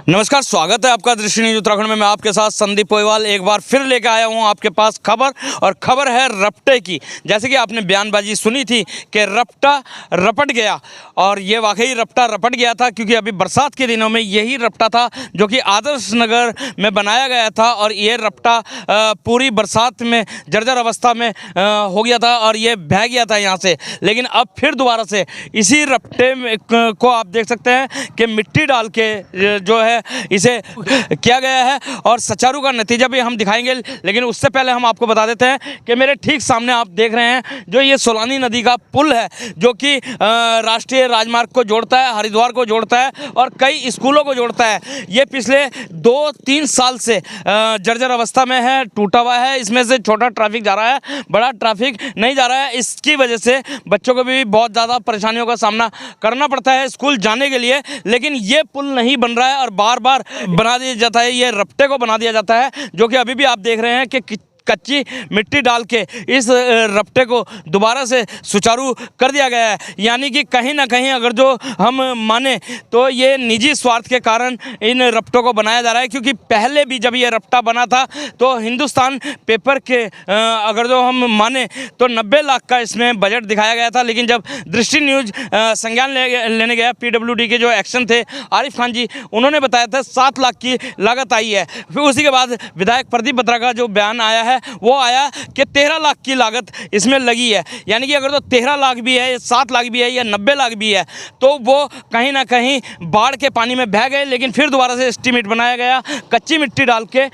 नमस्कार, स्वागत है आपका दृष्टि न्यूज उत्तराखंड में। मैं आपके साथ संदीप पोईवाल एक बार फिर लेकर आया हूं आपके पास खबर, और खबर है रपटे की। जैसे कि आपने बयानबाजी सुनी थी कि रपटा रपट गया, और ये वाकई रपटा रपट गया था, क्योंकि अभी बरसात के दिनों में यही रपटा था जो कि आदर्श नगर में बनाया गया था, और ये रपटा पूरी बरसात में जर्जर अवस्था में हो गया था और ये बह गया था यहाँ से। लेकिन अब फिर दोबारा से इसी रपटे को आप देख सकते हैं कि मिट्टी डाल के जो है इसे किया गया है, और सुचारू का नतीजा भी हम दिखाएंगे। लेकिन उससे पहले हम आपको बता देते हैं कि मेरे ठीक सामने आप देख रहे हैं जो ये सोलानी नदी का पुल है, जो कि राष्ट्रीय राजमार्ग को जोड़ता है, हरिद्वार को जोड़ता है और कई स्कूलों को जोड़ता है। ये पिछले 2-3 साल से जर्जर अवस्था में है, टूटा हुआ है। इसमें से छोटा ट्रैफिक जा रहा है, बड़ा ट्रैफिक नहीं जा रहा है। इसकी वजह से बच्चों को भी बहुत ज़्यादा परेशानियों का सामना करना पड़ता है स्कूल जाने के लिए। लेकिन ये पुल नहीं बन रहा है और बार बार बना दिया जाता है, ये रपटे को बना दिया जाता है, जो कि अभी भी आप देख रहे हैं कि कच्ची मिट्टी डाल के इस रपटे को दोबारा से सुचारू कर दिया गया है। यानी कि कहीं ना कहीं अगर जो हम माने तो ये निजी स्वार्थ के कारण इन रपटों को बनाया जा रहा है, क्योंकि पहले भी जब ये रपटा बना था तो हिंदुस्तान पेपर के अगर जो हम माने तो 90 लाख का इसमें बजट दिखाया गया था। लेकिन जब दृष्टि न्यूज संज्ञान लेने गया, PWD के जो एक्शन थे आरिफ खान जी, उन्होंने बताया था 7 लाख की लागत आई है। फिर उसी के बाद विधायक प्रदीप बत्रा का जो बयान आया है वो आया कि 13 लाख की लागत इसमें लगी है। यानी कि अगर तो 13 लाख भी है, 7 लाख भी है या 90 लाख भी है, तो वो कहीं ना कहीं बाढ़ के पानी में बह गए। लेकिन फिर दोबारा से एस्टीमेट बनाया गया, कच्ची मिट्टी डाल के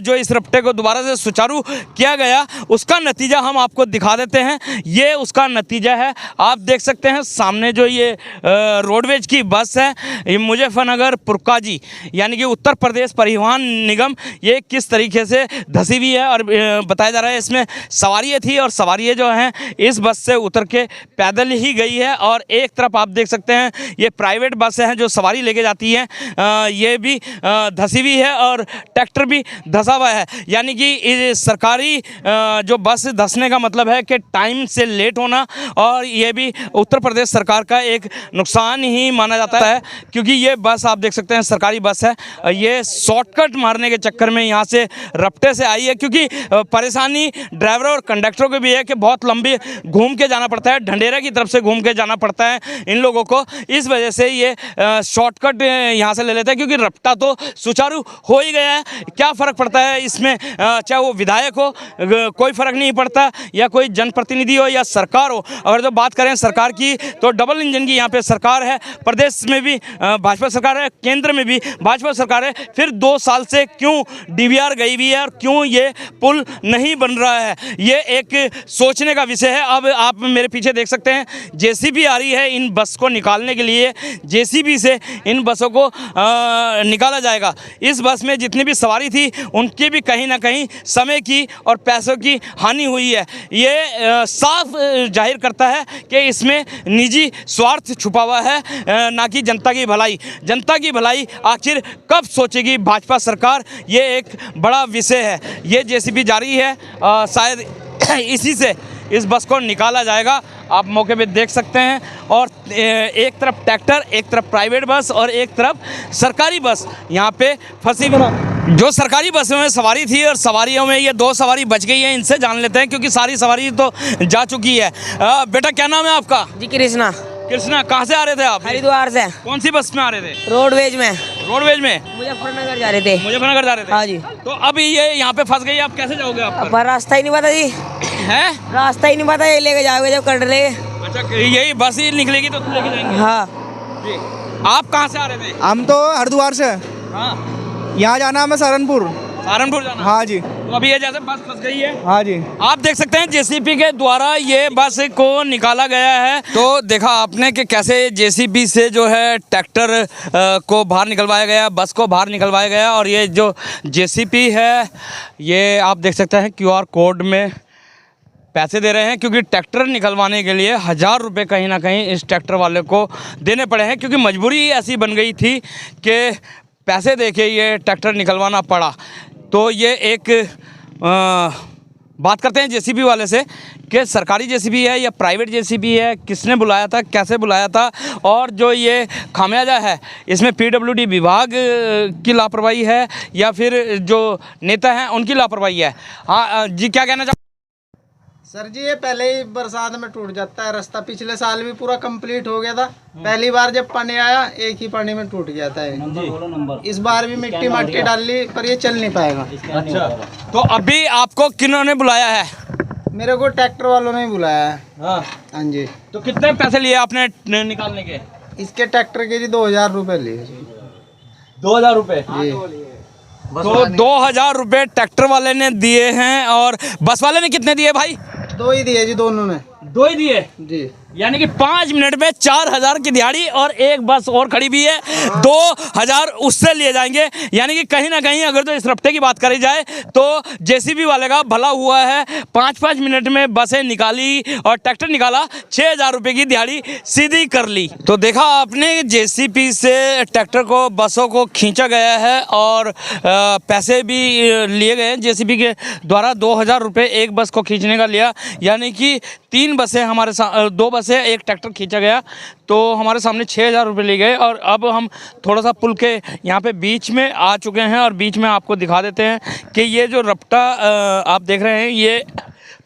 जो इस रपटे को दोबारा से सुचारू किया गया, उसका नतीजा हम आपको दिखा देते हैं। ये उसका नतीजा है, आप देख सकते हैं सामने जो ये रोडवेज की बस है, ये मुजफ्फरनगर पुरकाजी यानी कि उत्तर प्रदेश परिवहन निगम, ये किस तरीके से धसी हुई है। और बताया जा रहा है इसमें सवारियाँ थी, और सवारियाँ जो हैं इस बस से उतर के पैदल ही गई है। और एक तरफ आप देख सकते हैं ये प्राइवेट बस हैं जो सवारी लेके जाती हैं, ये भी धसी हुई है और ट्रैक्टर भी धसा हुआ है। यानी कि सरकारी जो बस धसने का मतलब है कि टाइम से लेट होना, और ये भी उत्तर प्रदेश सरकार का एक नुकसान ही माना जाता है, क्योंकि ये बस आप देख सकते हैं सरकारी बस है, ये शॉर्टकट मारने के चक्कर में यहाँ से रपटे से आई है। क्योंकि परेशानी ड्राइवरों और कंडक्टरों को भी है कि बहुत लंबी घूम के जाना पड़ता है, ढंडेरा की तरफ से घूम के जाना पड़ता है इन लोगों को। इस वजह से ये शॉर्टकट यहाँ से ले लेते हैं, क्योंकि रपटा तो सुचारू हो ही गया है। क्या फ़र्क पड़ता है इसमें, चाहे वो विधायक हो, कोई फ़र्क नहीं पड़ता, या कोई जनप्रतिनिधि हो या सरकार हो। अगर जो बात करें सरकार की, तो डबल इंजन की यहाँ पे सरकार है, प्रदेश में भी भाजपा सरकार है, केंद्र में भी भाजपा सरकार है। फिर 2 साल से क्यों DVR गई हुई है और क्यों ये पुल नहीं बन रहा है, ये एक सोचने का विषय है। अब आप मेरे पीछे देख सकते हैं JCB आ रही है इन बस को निकालने के लिए। JCB से इन बसों को निकाला जाएगा। इस बस में जितनी भी सवारी थी उनकी भी कहीं ना कहीं समय की और पैसों की हानि हुई है। ये साफ जाहिर करता है कि इसमें निजी स्वार्थ छुपा हुआ है, ना कि जनता की भलाई। जनता की भलाई आखिर कब सोचेगी भाजपा सरकार, ये एक बड़ा विषय है। ये JCB जारी है, शायद इसी से इस बस को निकाला जाएगा। आप मौके पे देख सकते हैं। और एक तरफ ट्रैक्टर, एक तरफ प्राइवेट बस और एक तरफ सरकारी बस यहाँ पे फंसी हुई। जो सरकारी बसों में सवारी थी और सवारियों में ये 2 सवारी बच गई है, इनसे जान लेते हैं क्योंकि सारी सवारी तो जा चुकी है। बेटा क्या नाम है आपका? जी कृष्णा। कृष्णा, कहाँ से आ रहे थे आप? हरिद्वार से। कौन सी बस में आ रहे थे? रोडवेज में। रोडवेज में? मुजफ्फरनगर जा रहे थे। मुजफ्फरनगर जा रहे थे? हाँ जी। तो अभी ये यहाँ पे फंस गई, आप कैसे जाओगे? आप पर रास्ता ही नहीं पता जी। है रास्ता ही नहीं पता, ये लेके जाओगे जब कर ले। अच्छा, यही बस ही निकलेगी तो तुम लेके जाएंगे? हाँ जी। आप कहाँ से आ रहे थे? हम तो हरिद्वार से। हाँ, यहाँ जाना हमें सहारनपुर। सहारनपुर जाना? हाँ जी। तो अभी ये जैसे बस फंस गई है। हाँ जी। आप देख सकते हैं जेसीबी के द्वारा ये बस को निकाला गया है। तो देखा आपने कि कैसे जेसीबी से जो है ट्रैक्टर को बाहर निकलवाया गया, बस को बाहर निकलवाया गया। और ये जो जेसीबी है ये आप देख सकते हैं QR कोड में पैसे दे रहे हैं, क्योंकि ट्रैक्टर निकलवाने के लिए 1000 रुपये कहीं ना कहीं इस ट्रैक्टर वाले को देने पड़े हैं, क्योंकि मजबूरी ऐसी बन गई थी कि पैसे देके ये ट्रैक्टर निकलवाना पड़ा। तो ये एक बात करते हैं जेसीबी वाले से कि सरकारी जेसीबी है या प्राइवेट जेसीबी है, किसने बुलाया था, कैसे बुलाया था, और जो ये खामियाजा है इसमें PWD विभाग की लापरवाही है या फिर जो नेता हैं उनकी लापरवाही है। हाँ जी, क्या कहना चाहते? सर जी, ये पहले ही बरसात में टूट जाता है रास्ता। पिछले साल भी पूरा कंप्लीट हो गया था। पहली बार जब पानी आया एक ही पानी में टूट गया था इस बार भी मिट्टी माटी डाल ली पर ये चल नहीं पाएगा। अच्छा, तो अभी आपको किन्होंने बुलाया है? मेरे को ट्रैक्टर वालों ने ही बुलाया है। हाँ हाँ जी। तो कितने पैसे लिए आपने निकालने के? इसके ट्रैक्टर के जी 2000 रुपये लिए। 2000 रुपये जी। तो 2000 रुपये ट्रैक्टर वाले ने दिए हैं। और बस वाले ने कितने दिए भाई? 2 ही दिए जी, दोनों ने 2 ही दिए जी। यानी कि 5 मिनट में 4000 की दिहाड़ी। और एक बस और खड़ी भी है, 2000 उससे लिए जाएंगे। यानी कि कहीं ना कहीं अगर तो इस रफ्ते की बात करी जाए तो जेसीबी वाले का भला हुआ है। 5-5 मिनट में बसें निकाली और ट्रैक्टर निकाला, 6000 रुपये की दिहाड़ी सीधी कर ली। तो देखा आपने जेसीबी से ट्रैक्टर को, बसों को खींचा गया है और पैसे भी लिए गए हैं जेसीबी के द्वारा। 2000 रुपये एक बस को खींचने का लिया, यानी कि 3 बसें हमारे 2 बसें, एक ट्रैक्टर खींचा गया, तो हमारे सामने 6000 रुपये लिए गए। और अब हम थोड़ा सा पुल के यहाँ पे बीच में आ चुके हैं और बीच में आपको दिखा देते हैं कि ये जो रपटा आप देख रहे हैं, ये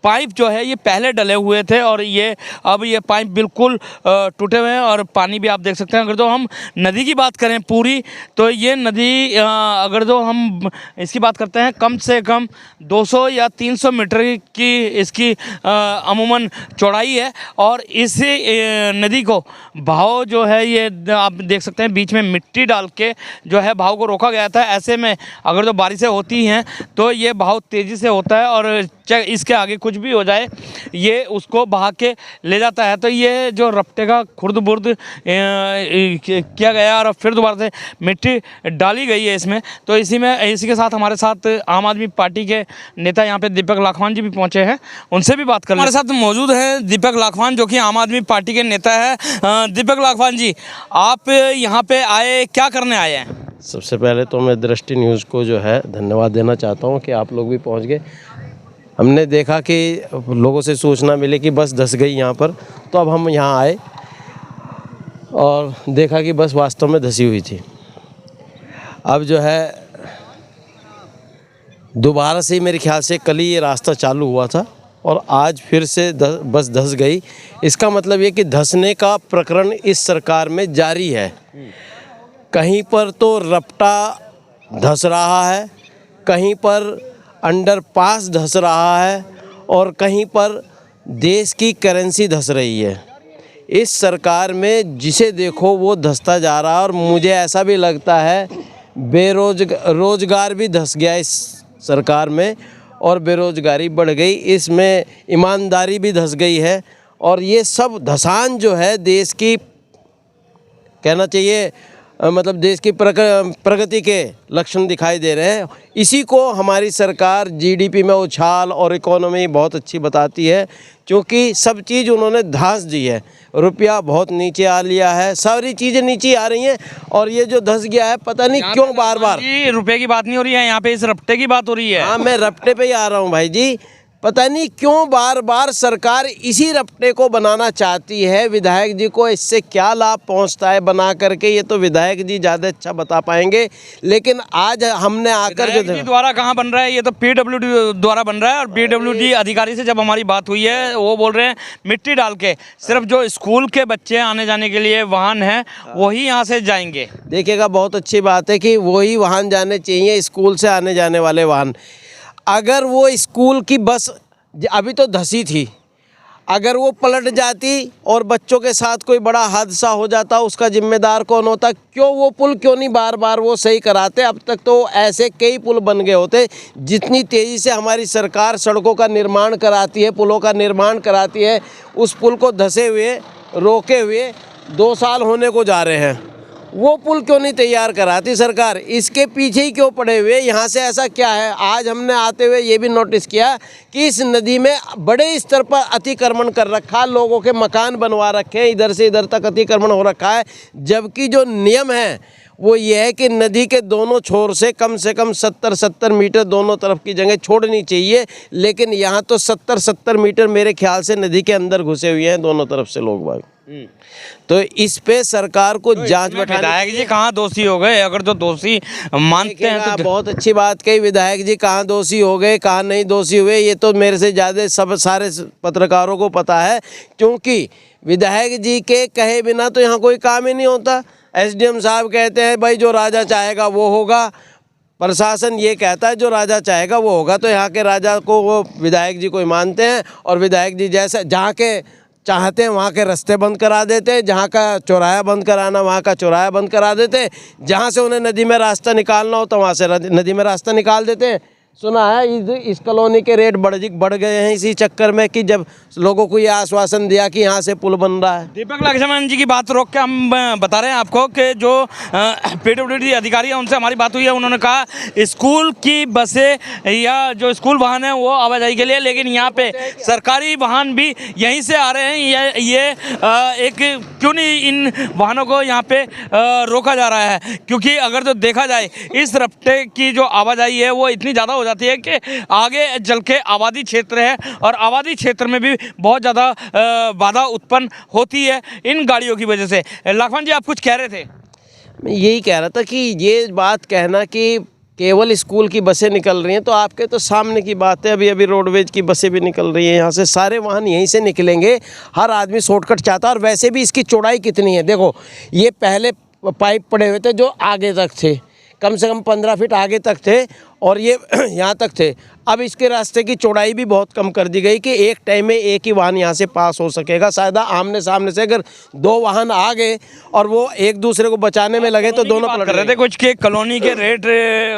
पाइप जो है ये पहले डले हुए थे और ये अब ये पाइप बिल्कुल टूटे हुए हैं। और पानी भी आप देख सकते हैं। अगर तो हम नदी की बात करें पूरी, तो ये नदी अगर तो हम इसकी बात करते हैं कम से कम 200 या 300 मीटर की इसकी अमूमन चौड़ाई है। और इस नदी को बहाव जो है ये आप देख सकते हैं, बीच में मिट्टी डाल के जो है बहाव को रोका गया था। ऐसे में अगर तो बारिशें होती हैं तो ये बहाव तेज़ी से होता है और चाहे इसके आगे कुछ भी हो जाए ये उसको बहा के ले जाता है। तो ये जो रपटे का खुर्द बुर्द किया गया और फिर दोबारा से मिट्टी डाली गई है इसमें। तो इसी के साथ हमारे साथ आम आदमी पार्टी के नेता यहाँ पे दीपक लाखवान जी भी पहुँचे हैं, उनसे भी बात कर हमारे साथ मौजूद हैं दीपक लाखवान, जो कि आम आदमी पार्टी के नेता है। दीपक लाखवान जी, आप यहाँ पे आए, क्या करने आए हैं? सबसे पहले तो मैं दृष्टि न्यूज़ को जो है धन्यवाद देना चाहता हूँ कि आप लोग भी पहुँच गए। हमने देखा कि लोगों से सूचना मिली कि बस धंस गई यहाँ पर, तो अब हम यहाँ आए और देखा कि बस वास्तव में धंसी हुई थी। अब जो है दोबारा से मेरे ख्याल से कल ही ये रास्ता चालू हुआ था और आज फिर से बस धंस गई। इसका मतलब ये कि धंसने का प्रकरण इस सरकार में जारी है। कहीं पर तो रपटा धंस रहा है, कहीं पर अंडरपास धंस रहा है और कहीं पर देश की करेंसी धंस रही है। इस सरकार में जिसे देखो वो धंसता जा रहा है और मुझे ऐसा भी लगता है रोजगार भी धंस गया इस सरकार में और बेरोजगारी बढ़ गई, इसमें ईमानदारी भी धंस गई है। और ये सब धसान जो है देश की, कहना चाहिए मतलब देश की प्रगति के लक्षण दिखाई दे रहे हैं। इसी को हमारी सरकार जीडीपी में उछाल और इकोनॉमी बहुत अच्छी बताती है, क्योंकि सब चीज़ उन्होंने धंस दी है। रुपया बहुत नीचे आ लिया है, सारी चीज़ें नीचे आ रही हैं और ये जो धंस गया है पता नहीं क्यों बार बार। रुपये की बात नहीं हो रही है यहाँ पे, इस रपटे की बात हो रही है। हाँ, मैं रपटे पे ही आ रहा हूँ भाई जी। पता नहीं क्यों बार बार सरकार इसी रपटे को बनाना चाहती है। विधायक जी को इससे क्या लाभ पहुंचता है बना करके, ये तो विधायक जी ज़्यादा अच्छा बता पाएंगे। लेकिन आज हमने आकर विधायक जी द्वारा कहाँ बन रहा है, ये तो पीडब्ल्यूडी द्वारा बन रहा है। और पीडब्ल्यूडी अधिकारी से जब हमारी बात हुई है, वो बोल रहे हैं मिट्टी डाल के सिर्फ जो स्कूल के बच्चे आने जाने के लिए वाहन हैं वही यहाँ से जाएंगे। देखिएगा, बहुत अच्छी बात है कि वही वाहन जाने चाहिए, स्कूल से आने जाने वाले वाहन। अगर वो स्कूल की बस अभी तो धंसी थी, अगर वो पलट जाती और बच्चों के साथ कोई बड़ा हादसा हो जाता, उसका जिम्मेदार कौन होता? क्यों वो पुल क्यों नहीं बार बार वो सही कराते? अब तक तो ऐसे कई पुल बन गए होते। जितनी तेज़ी से हमारी सरकार सड़कों का निर्माण कराती है, पुलों का निर्माण कराती है, उस पुल को धंसे हुए रोके हुए 2 साल होने को जा रहे हैं। वो पुल क्यों नहीं तैयार कराती सरकार? इसके पीछे ही क्यों पड़े हुए? यहाँ से ऐसा क्या है? आज हमने आते हुए ये भी नोटिस किया कि इस नदी में बड़े स्तर पर अतिक्रमण कर रखा है, लोगों के मकान बनवा रखे हैं, इधर से इधर तक अतिक्रमण हो रखा है। जबकि जो नियम है वो ये है कि नदी के दोनों छोर से कम 70 मीटर दोनों तरफ की जगह छोड़नी चाहिए। लेकिन यहाँ तो 70 मीटर मेरे ख्याल से नदी के अंदर घुसे हुए हैं दोनों तरफ से लोग बाग। तो इस पे सरकार को जांच बैठानी। विधायक जी कहाँ दोषी हो गए? अगर तो दोषी मानते हैं तो बहुत अच्छी बात कही। विधायक जी कहाँ दोषी हो गए, कहाँ नहीं दोषी हुए, ये तो मेरे से ज़्यादा सब सारे पत्रकारों को पता है। क्योंकि विधायक जी के कहे बिना तो यहाँ कोई काम ही नहीं होता। एसडीएम साहब कहते हैं भाई जो राजा चाहेगा वो होगा, प्रशासन ये कहता है जो राजा चाहेगा वो होगा। तो यहाँ के राजा को वो विधायक जी को ही मानते हैं। और विधायक जी जैसे जहाँ के चाहते हैं वहाँ के रास्ते बंद करा देते हैं, जहाँ का चौराहा बंद कराना वहाँ का चौराहा बंद करा देते हैं, जहाँ से उन्हें नदी में रास्ता निकालना हो तो वहाँ से नदी में रास्ता निकाल देते हैं। सुना है इस कॉलोनी के रेट बढ़ गए हैं इसी चक्कर में कि जब लोगों को ये आश्वासन दिया कि यहाँ से पुल बन रहा है। दीपक लक्ष्मण जी की बात रोक के हम बता रहे हैं आपको कि जो पीडब्ल्यूडी अधिकारी हैं उनसे हमारी बात हुई है। उन्होंने कहा स्कूल की बसें या जो स्कूल वाहन हैं वो आवाजाही के लिए, लेकिन यहाँ पे सरकारी वाहन भी यहीं से आ रहे हैं। ये एक क्यों नहीं इन वाहनों को यहाँ पे रोका जा रहा है? क्योंकि अगर तो देखा जाए इस रफ्ते की जो आवाजाही है वो इतनी ज़्यादा जाती है कि आगे चल के आबादी क्षेत्र है और आबादी क्षेत्र में भी बहुत ज़्यादा बाधा उत्पन्न होती है इन गाड़ियों की वजह से। लक्ष्मण जी आप कुछ कह रहे थे? मैं यही कह रहा था कि ये बात कहना कि केवल स्कूल की बसें निकल रही हैं, तो आपके तो सामने की बात है। अभी रोडवेज की बसें भी निकल रही हैं, यहाँ से सारे वाहन यहीं से निकलेंगे। हर आदमी शॉर्टकट चाहता है। और वैसे भी इसकी चौड़ाई कितनी है? देखो, ये पहले पाइप पड़े हुए थे जो आगे तक थे, कम से कम 15 फीट आगे तक थे और ये यहाँ तक थे। अब इसके रास्ते की चौड़ाई भी बहुत कम कर दी गई कि एक टाइम में एक ही वाहन यहाँ से पास हो सकेगा। शायद आमने सामने से अगर 2 वाहन आ गए और वो एक दूसरे को बचाने में लगे तो दोनों पलट रहे थे। कुछ के कॉलोनी के रेट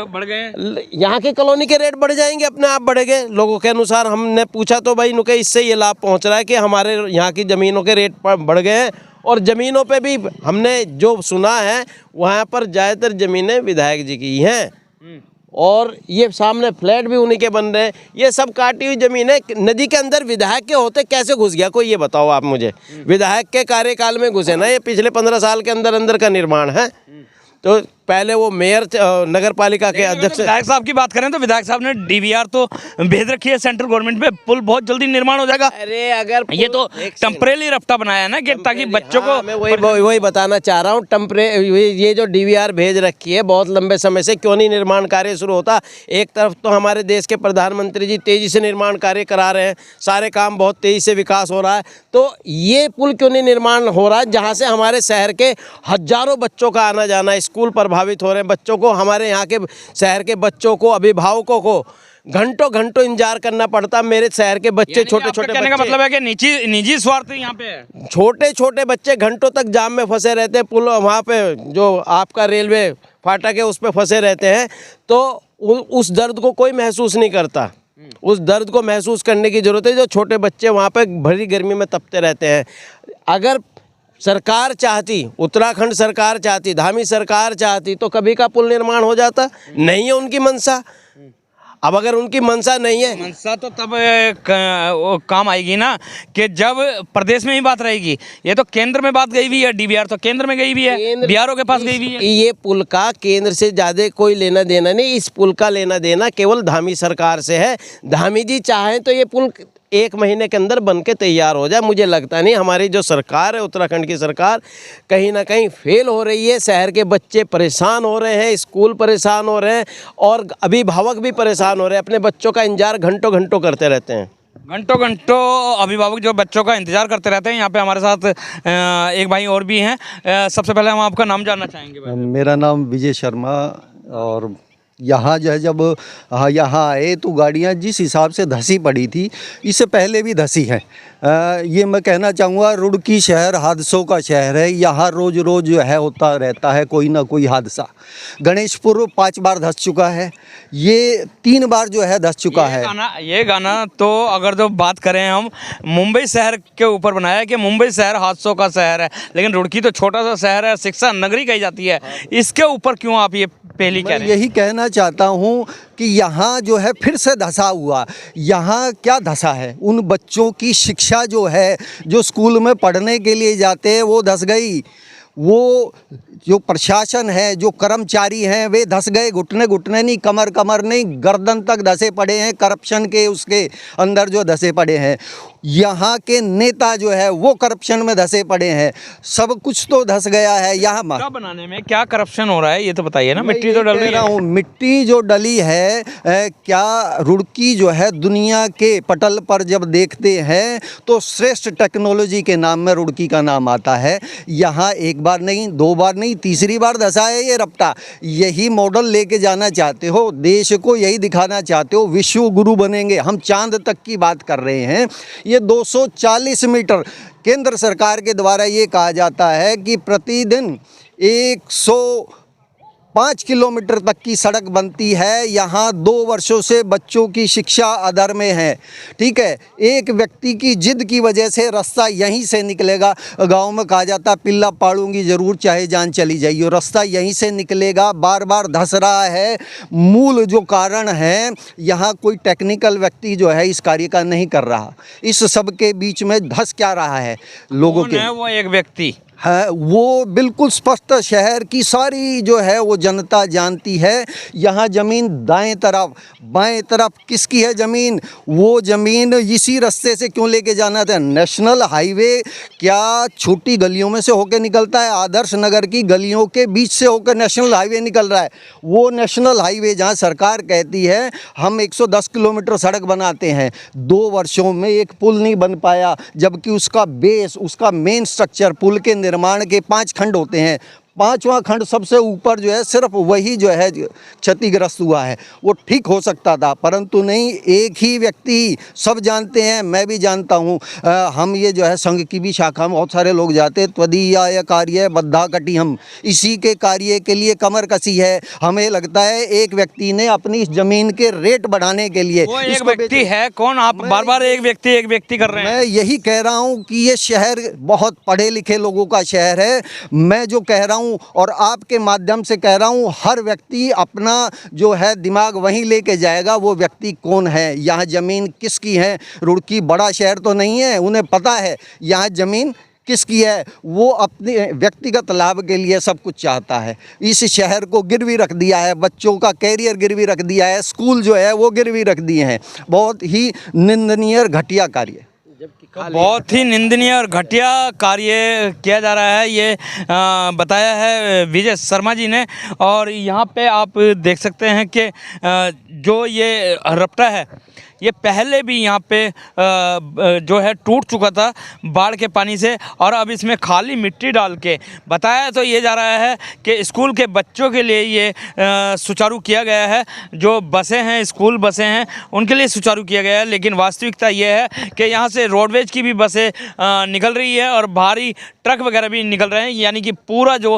बढ़ गए, यहाँ के कॉलोनी के रेट बढ़ जाएंगे, अपने आप बढ़ेंगे। लोगों के अनुसार हमने पूछा तो भाई नुके इससे ये लाभ पहुँच रहा है कि हमारे यहाँ की ज़मीनों के रेट बढ़ गए हैं। और ज़मीनों पे भी हमने जो सुना है वहाँ पर ज़्यादातर ज़मीनें विधायक जी की हैं और ये सामने फ्लैट भी उन्हीं के बन रहे हैं। ये सब काटी हुई ज़मीन है। नदी के अंदर विधायक के होते कैसे घुस गया कोई ये बताओ आप मुझे? विधायक के कार्यकाल में घुसे ना, ये पिछले 15 साल के अंदर का निर्माण है। तो पहले वो मेयर नगर पालिका के अध्यक्ष विधायक साहब की बात करें तो विधायक साहब ने डीवीआर तो भेज रखी है सेंट्रल गवर्नमेंट पे, पुल बहुत जल्दी निर्माण हो जाएगा। अरे अगर ये तो टेम्परेरी रफ्ता बनाया है ना कि ताकि बच्चों को, मैं वही बताना चाह रहा हूँ। ये जो डीवीआर भेज रखी है बहुत लंबे समय से, क्यों नहीं निर्माण कार्य शुरू होता? एक तरफ तो हमारे देश के प्रधानमंत्री जी तेज़ी से निर्माण कार्य करा रहे हैं, सारे काम बहुत तेज़ी से विकास हो रहा है, तो ये पुल क्यों नहीं निर्माण हो रहा है जहाँ से हमारे शहर के हजारों बच्चों का आना जाना, स्कूल प्रभावित हो रहे हैं बच्चों को, हमारे यहाँ के शहर के बच्चों को, अभिभावकों को घंटों इंतजार करना पड़ता। मेरे शहर के बच्चे छोटे कहने का मतलब है कि निजी स्वार्थ यहाँ पे है। छोटे बच्चे घंटों तक जाम में फंसे रहते हैं। पुल वहाँ पे जो आपका रेलवे फाटक है उस पे फंसे रहते हैं, तो उस दर्द को कोई महसूस नहीं करता। उस दर्द को महसूस करने की जरूरत है। जो छोटे बच्चे वहाँ पे भरी गर्मी में तपते रहते हैं। अगर सरकार चाहती, उत्तराखंड सरकार चाहती, धामी सरकार चाहती तो कभी का पुल निर्माण हो जाता। नहीं है उनकी मंशा। अब अगर उनकी मंशा नहीं है, मंशा तो तब वो काम आएगी ना कि जब प्रदेश में ही बात रहेगी। ये तो केंद्र में बात गई हुई है, डीबीआर तो केंद्र में गई हुई है, बिहारों के पास गई हुई है। ये पुल का केंद्र से ज़्यादा कोई लेना देना नहीं, इस पुल का लेना देना केवल धामी सरकार से है। धामी जी चाहें तो ये पुल 1 महीने के अंदर बन के तैयार हो जाए। मुझे लगता नहीं, हमारी जो सरकार है, उत्तराखंड की सरकार कहीं ना कहीं फेल हो रही है। शहर के बच्चे परेशान हो रहे हैं, स्कूल परेशान हो रहे हैं और अभिभावक भी परेशान हो रहे हैं। अपने बच्चों का इंतजार घंटों घंटों करते रहते हैं। घंटों घंटों अभिभावक जो बच्चों का इंतजार करते रहते हैं। यहाँ पे हमारे साथ एक भाई और भी हैं। सबसे पहले हम आपका नाम जानना चाहेंगे भाई। मेरा नाम विजय शर्मा। और यहाँ जो है जब यहाँ आए तो गाड़ियाँ जिस हिसाब से धंसी पड़ी थी, इससे पहले भी धंसी हैं। ये मैं कहना चाहूँगा, रुड़की शहर हादसों का शहर है। यहाँ रोज़ रोज़ जो है होता रहता है कोई ना कोई हादसा। गणेशपुर 5 बार धंस चुका है, ये 3 बार जो है धंस चुका है। ये गाना तो अगर जो बात करें हम मुंबई शहर के ऊपर बनाया है कि मुंबई शहर हादसों का शहर है, लेकिन रुड़की तो छोटा सा शहर है, शिक्षा नगरी कही जाती है। इसके ऊपर क्यों आप ये पहली कह रहे हैं? यही कहना चाहता हूँ कि यहाँ जो है फिर से धंसा हुआ। यहाँ क्या धंसा है? उन बच्चों की शिक्षा जो है, जो स्कूल में पढ़ने के लिए जाते हैं, वो धंस गई। वो जो प्रशासन है, जो कर्मचारी हैं, वे धंस गए। घुटने घुटने नहीं, कमर कमर नहीं, गर्दन तक धंसे पड़े हैं। करप्शन के उसके अंदर जो धंसे पड़े हैं। यहाँ के नेता जो है वो करप्शन में धंसे पड़े हैं। सब कुछ तो धंस गया है। यहाँ क्या बनाने में क्या करप्शन हो रहा है ये तो बताइए ना। मिट्टी तो डल रही है। मिट्टी जो डली है, क्या रुड़की जो है दुनिया के पटल पर जब देखते हैं तो श्रेष्ठ टेक्नोलॉजी के नाम में रुड़की का नाम आता है। यहाँ 1 बार नहीं, 2 बार नहीं, तीसरी बार धंसा है ये रपटा। यही मॉडल लेके जाना चाहते हो, देश को यही दिखाना चाहते हो, विश्व गुरु बनेंगे। हम चांद तक की बात कर रहे हैं। ये 240 मीटर केंद्र सरकार के द्वारा ये कहा जाता है कि प्रतिदिन 105 किलोमीटर तक की सड़क बनती है। यहाँ 2 वर्षों से बच्चों की शिक्षा अधर में है। ठीक है, एक व्यक्ति की जिद की वजह से रास्ता यहीं से निकलेगा। गांव में कहा जाता है पिल्ला पाड़ूंगी ज़रूर चाहे जान चली जाइए। रास्ता यहीं से निकलेगा। बार बार धंस रहा है। मूल जो कारण है, यहाँ कोई टेक्निकल व्यक्ति जो है इस कार्य का नहीं कर रहा। इस सब के बीच में धंस क्या रहा है लोगों के? कौन है वो एक व्यक्ति? है वो बिल्कुल स्पष्ट शहर की सारी जो है वो जनता जानती है। यहाँ ज़मीन दाएं तरफ बाएं तरफ किसकी है ज़मीन? वो ज़मीन इसी रास्ते से क्यों लेके जाना था? नेशनल हाईवे क्या छोटी गलियों में से होकर निकलता है? आदर्श नगर की गलियों के बीच से होकर नेशनल हाईवे निकल रहा है। वो नेशनल हाईवे जहाँ सरकार कहती है हम 110 किलोमीटर सड़क बनाते हैं, 2 वर्षों में एक पुल नहीं बन पाया, जबकि उसका बेस, उसका मेन स्ट्रक्चर, पुल के निर्माण के 5 खंड होते हैं। 5वां खंड सबसे ऊपर जो है सिर्फ वही जो है क्षतिग्रस्त हुआ है। वो ठीक हो सकता था, परंतु नहीं। एक ही व्यक्ति, सब जानते हैं, मैं भी जानता हूँ। हम ये जो है संघ की भी शाखा में बहुत सारे लोग जाते हैं। त्वदीयाय कार्य बद्धा कटी, हम इसी के कार्य के लिए कमर कसी है। हमें लगता है एक व्यक्ति ने अपनी इस जमीन के रेट बढ़ाने के लिए, वो एक व्यक्ति है कौन? आप बार बार एक व्यक्ति कर रहे हैं। मैं यही कह रहा हूँ कि ये शहर बहुत पढ़े लिखे लोगों का शहर है। मैं जो कह रहा हूँ और आपके माध्यम से कह रहा हूँ, हर व्यक्ति अपना जो है दिमाग वहीं लेके जाएगा। वो व्यक्ति कौन है? यहाँ ज़मीन किसकी है? रुड़की बड़ा शहर तो नहीं है, उन्हें पता है यहाँ ज़मीन किसकी है। वो अपने व्यक्तिगत लाभ के लिए सब कुछ चाहता है। इस शहर को गिरवी रख दिया है, बच्चों का कैरियर गिरवी रख दिया है, स्कूल जो है वो गिरवी रख दिए हैं। बहुत ही निंदनीय और घटिया कार्य, बहुत ही निंदनीय और घटिया कार्य किया जा रहा है। ये बताया है विजय शर्मा जी ने। और यहाँ पे आप देख सकते हैं कि जो ये रपटा है ये पहले भी यहाँ पे जो है टूट चुका था बाढ़ के पानी से, और अब इसमें खाली मिट्टी डाल के बताया तो ये जा रहा है कि स्कूल के बच्चों के लिए ये सुचारू किया गया है। जो बसें हैं, स्कूल बसें हैं, उनके लिए सुचारू किया गया है। लेकिन वास्तविकता ये है कि यहाँ से रोडवेज की भी बसें निकल रही है और भारी ट्रक वगैरह भी निकल रहे हैं। यानी कि पूरा जो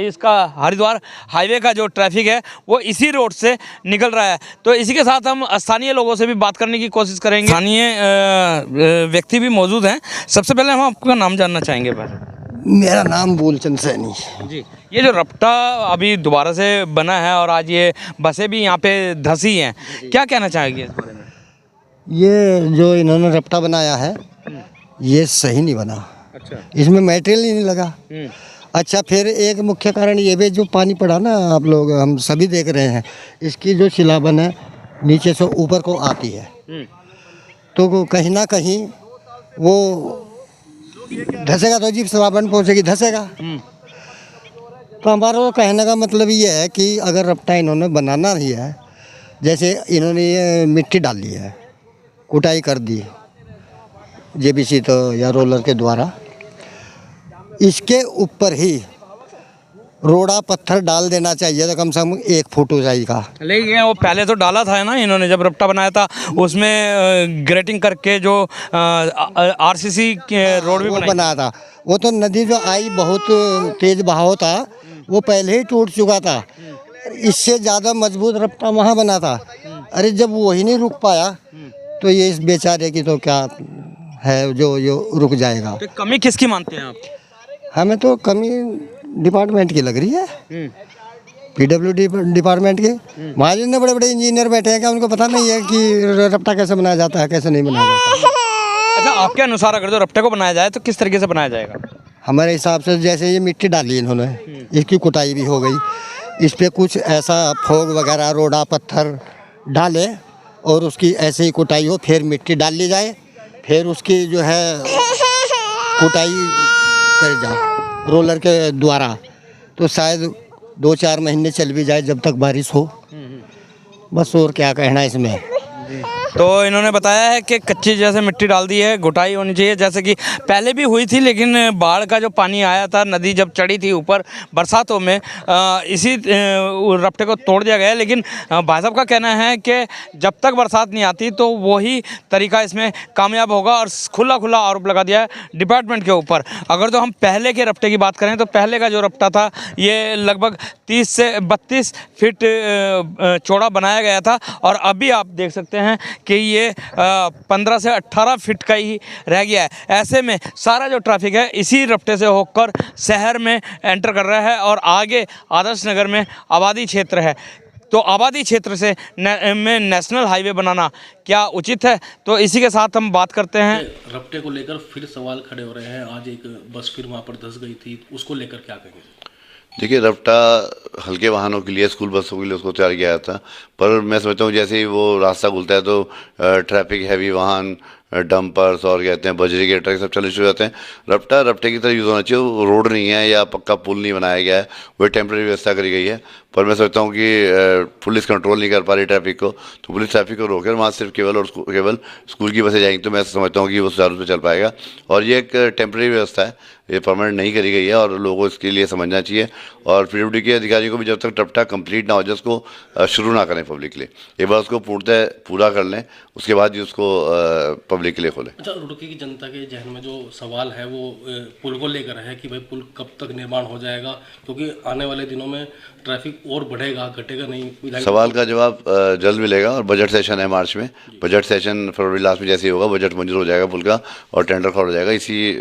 इसका हरिद्वार हाईवे का जो ट्रैफिक है वो इसी रोड से निकल रहा है। तो इसी के साथ हम स्थानीय लोगों से भी बात करने की कोशिश करेंगे। स्थानीय व्यक्ति भी मौजूद हैं। सबसे पहले हम आपका नाम जानना चाहेंगे भाई। मेरा नाम बोलचंद सैनी। जी, ये जो रपटा अभी दोबारा से बना है और आज ये बसें भी यहाँ पे धंसी हैं, क्या कहना चाहेंगे इस बारे में? ये जो इन्होंने रपटा बनाया है ये सही नहीं बना। अच्छा। इसमें मटेरियल ही नहीं लगा। अच्छा, फिर एक मुख्य कारण ये भी जो पानी पड़ा ना, आप लोग हम सभी देख रहे हैं, इसकी जो सिलाबन है नीचे से ऊपर को आती है, तो वो कहीं ना कहीं वो धंसेगा, तो जीप सिलाबन पहुँचेगी, धंसेगा। तो हमारा वो कहने का मतलब ये है कि अगर रपटा इन्होंने बनाना ही है, जैसे इन्होंने ये मिट्टी डाली है, कुटाई कर दी जेबीसी तो या रोलर के द्वारा, इसके ऊपर ही रोड़ा पत्थर डाल देना चाहिए, तो कम से कम 1 फुट ऊंचाई का। लेकिन वो पहले तो डाला था ना इन्होंने, जब रपटा बनाया था उसमें ग्रेटिंग करके जो आरसीसी के रोड भी वो बनाई। बनाया था, वो तो नदी जो आई बहुत तेज बहाव था, वो पहले ही टूट चुका था। इससे ज़्यादा मजबूत रपटा वहाँ बना था। अरे जब वही नहीं रुक पाया तो ये इस बेचारे की तो क्या है जो रुक जाएगा। तो कमी किसकी मानते हैं आप? हमें तो कमी डिपार्टमेंट की लग रही है, पीडब्ल्यूडी डिपार्टमेंट की। वहाँ जितने बड़े बड़े इंजीनियर बैठे हैं, क्या उनको पता नहीं है कि रपटा कैसे बनाया जाता है, कैसे नहीं बनाया जाता? अच्छा, आपके अनुसार अगर जो रपटे को बनाया जाए तो किस तरीके से बनाया जाएगा? हमारे हिसाब से जैसे ये मिट्टी डाली इन्होंने, इसकी कुटाई भी हो गई, इस पर कुछ ऐसा फोग वगैरह रोड़ा पत्थर डाले और उसकी ऐसे ही कुटाई हो, फिर मिट्टी डाल ली जाए, फिर उसकी जो है कुटाई कर जाए रोलर के द्वारा, तो शायद 2-4 महीने चल भी जाए जब तक बारिश हो। बस और क्या कहना है इसमें। तो इन्होंने बताया है कि कच्ची जैसे मिट्टी डाल दी है, घुटाई होनी चाहिए, जैसे कि पहले भी हुई थी, लेकिन बाढ़ का जो पानी आया था, नदी जब चढ़ी थी ऊपर बरसातों में, इसी रपटे को तोड़ दिया गया है। लेकिन भाई साहब का कहना है कि जब तक बरसात नहीं आती तो वही तरीका इसमें कामयाब होगा, और खुला खुला आरोप लगा दिया है डिपार्टमेंट के ऊपर। अगर तो हम पहले के रपटे की बात करें तो पहले का जो रपटा था ये लगभग 30 से 32 फीट चौड़ा बनाया गया था, और अभी आप देख सकते हैं कि ये 15 से 18 फीट का ही रह गया है। ऐसे में सारा जो ट्रैफिक है इसी रपटे से होकर शहर में एंटर कर रहा है, और आगे आदर्श नगर में आबादी क्षेत्र है। तो आबादी क्षेत्र से में नेशनल हाईवे बनाना क्या उचित है? तो इसी के साथ हम बात करते हैं। रपटे को लेकर फिर सवाल खड़े हो रहे हैं। आज एक बस फिर वहाँ पर धंस गई थी, उसको लेकर क्या कहेंगे? देखिए, रपटा हल्के वाहनों के लिए, स्कूल बसों के लिए उसको तैयार किया था, पर मैं समझता हूँ जैसे ही वो रास्ता खुलता है तो ट्रैफिक हैवी वाहन, डंपर्स और कहते हैं बजरी के ट्रक सब चलने शुरू हो जाते हैं। रपटा रपटे की तरह यूज़ होना चाहिए। वो रोड नहीं है या पक्का पुल नहीं बनाया गया है, वो टेम्प्रेरी व्यवस्था करी गई है। पर मैं सोचता हूँ कि पुलिस कंट्रोल नहीं कर पा रही ट्रैफिक को, तो पुलिस ट्रैफिक को रोके, वहाँ सिर्फ केवल स्कूल की बसें जाएंगी, तो मैं समझता हूँ कि वो सुचारू रूप से चल पाएगा। और ये एक टेम्प्रेरी व्यवस्था है, ये परमानेंट नहीं करी गई है, और लोगों को इसके लिए समझना चाहिए। और पीडब्ल्यूडी के अधिकारियों को भी जब तक रपटा कंप्लीट ना हो जाए उसको शुरू ना करें पब्लिक के लिए, एक बार उसको पूरा कर लें, उसके बाद ही उसको पब्लिक के लिए खोलें। अच्छा, रुड़की की जनता के जहन में जो सवाल है वो पुल को लेकर है कि भाई पुल कब तक निर्माण हो जाएगा, क्योंकि आने वाले दिनों में ट्रैफिक और बढ़ेगा, घटेगा नहीं। सवाल का जवाब जल्द मिलेगा, और बजट सेशन है मार्च में। बजट सेशन फरवरी लास्ट में जैसे ही होगा, बजट मंजूर हो जाएगा पुल का, और टेंडर खड़ा हो जाएगा। इसी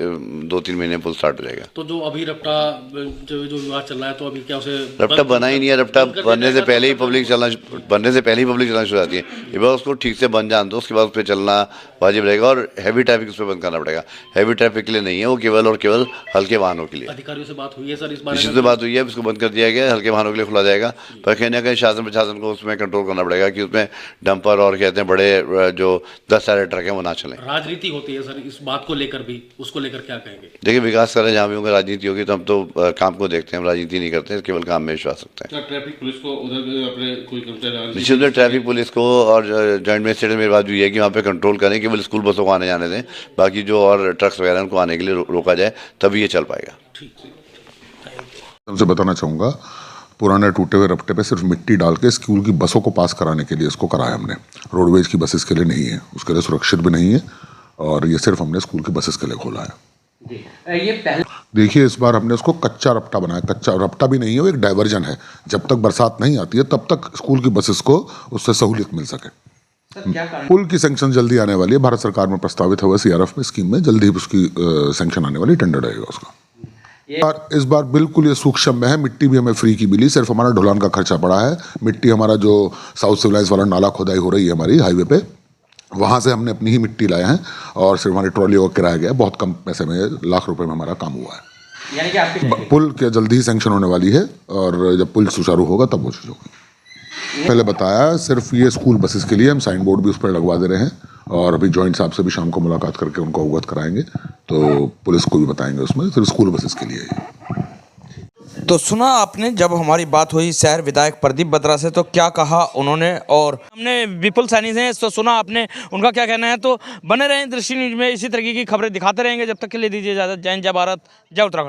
2-3 महीने पुल स्टार्ट हो जाएगा। तो जो अभी रपटा जो विवाद चल रहा है, तो अभी क्या उसे रपटा बना ही नहीं है। रपटा बनने से पहले ही पब्लिक चलना शुरू हो जाती है। एक बार उसको ठीक से बन जान दो, उसके बाद उस पर चलना वाजिब रहेगा, और हैवी ट्रैफिक उस पर बंद करना पड़ेगा। हैवी ट्रैफिक के लिए नहीं है वो, केवल और केवल हल्के वाहनों के लिए। अधिकारियों से बात हुई है सर इस बारे निश्चित से बात हुई है, उसको बंद कर दिया गया, हल्के वाहनों के लिए खुला जाएगा। पर कहीं ना कहीं शासन प्रशासन को उसमें कंट्रोल करना पड़ेगा कि उसमें डंपर और कहते हैं बड़े जो 10 सारे ट्रक हैं वो ना चलें। राजनीति होती है सर इस बात को लेकर भी, उसको लेकर क्या कहेंगे? देखिए, विकास कर रहे हैं, जहाँ भी होगा राजनीति होगी तो हम तो काम को देखते हैं, हम राजनीति नहीं करते, केवल काम में विश्वास रखते हैं। ट्रैफिक पुलिस को उधर अपने कोई कर्मचारी निश्चित रूप से ट्रैफिक पुलिस को और जॉइंट मजिस्ट्रेट मेरी बात हुई है कि वहाँ पे कंट्रोल करें, केवल स्कूल बसों को आने जाने दें, बाकी जो और ट्रक्स वगैरह उनको आने के लिए रोका जाए, तभी ये चल पाएगा। सबसे बताना चाहूँगा, पुराने टूटे हुए रपटे पे सिर्फ मिट्टी डाल के स्कूल की बसों को पास कराने के लिए इसको कराया हमने। रोडवेज की बसेस के लिए नहीं है, उसके लिए सुरक्षित भी नहीं है, और ये सिर्फ हमने स्कूल की बसेस के लिए खोला है। देखिए, इस बार हमने उसको कच्चा रपटा बनाया। कच्चा रपटा भी नहीं है, वो एक डाइवर्जन है। जब तक बरसात नहीं आती है तब तक स्कूल की बसेस को उससे सहूलियत मिल सके। पुल की सैंक्शन जल्दी आने वाली है, भारत सरकार में प्रस्तावित हुआ CRF में स्कीम में, जल्दी ही उसकी सैंक्शन आने वाली, टेंडर रहेगा उसका। इस बार बिल्कुल ये सूक्ष्म है। मिट्टी भी हमें फ्री की मिली, सिर्फ हमारा ढुलान का खर्चा पड़ा है। मिट्टी हमारा जो साउथ सिविलाइज वाला नाला खोदाई हो रही है हमारी हाईवे पे, वहाँ से हमने अपनी ही मिट्टी लाए हैं और सिर्फ हमारी ट्रॉली और किराया गया। बहुत कम पैसे में, लाख रुपए में हमारा काम हुआ है। यानी कि आपकी पुल के जल्दी ही सैंक्शन होने वाली है और जब पुल सुचारू होगा तब वो चीज़ होगी। पहले बताया सिर्फ ये स्कूल बसेस के लिए, हम साइन बोर्ड भी उस पर लगवा दे रहे हैं और अभी जॉइंट साहब से भी शाम को मुलाकात करके उनको अवगत कराएंगे, तो पुलिस को भी बताएंगे उसमें, सिर्फ स्कूल बसेस के लिए ही। तो सुना आपने जब हमारी बात हुई शहर विधायक प्रदीप बत्रा से, तो क्या कहा उन्होंने, और हमने विपुल सैनी से तो सुना आपने उनका क्या कहना है। तो बने रहें दृष्टि न्यूज में, इसी तरीके की खबरें दिखाते रहेंगे। जब तक के लिए दीजिए इजाजत। जय हिंद, जय भारत, जय उत्तराखंड।